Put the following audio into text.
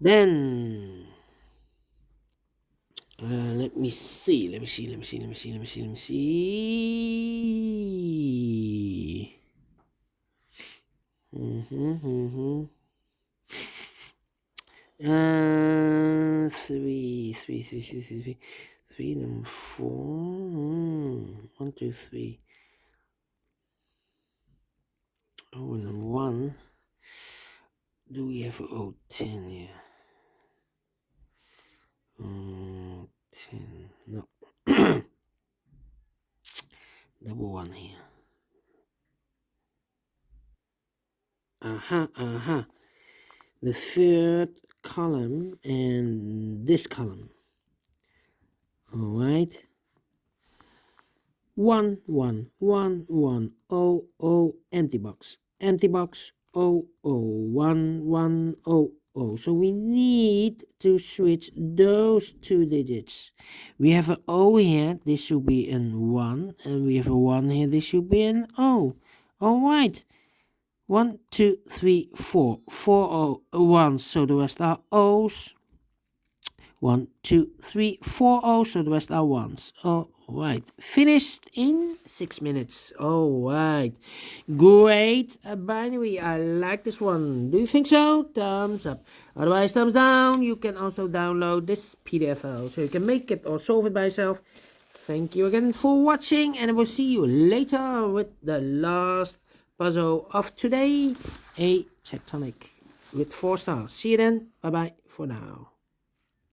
Then let me see. Three, number 4. 1, 2, 3. Oh, number 1. Do we have a 10 here? 10. No. Double 1 here. The third column and this column. All right. 1 1 1 1 0 0 empty box 0 0 1 1 0 0. So we need to switch those 2 digits. We have an O here, this should be an 1, and we have a 1 here, this should be an O. All right. 1 2 3 4 4 0 1, so the rest are O's. 1 2 3 4 O's, so the rest are 1s. All right, finished in 6 minutes. All right, great binary. I like this one. Do you think so? Thumbs up. Otherwise, thumbs down. You can also download this PDF file so you can make it or solve it by yourself. Thank you again for watching, and I will see you later with the last puzzle of today, a tectonic with 4 stars. See you then. Bye bye for now.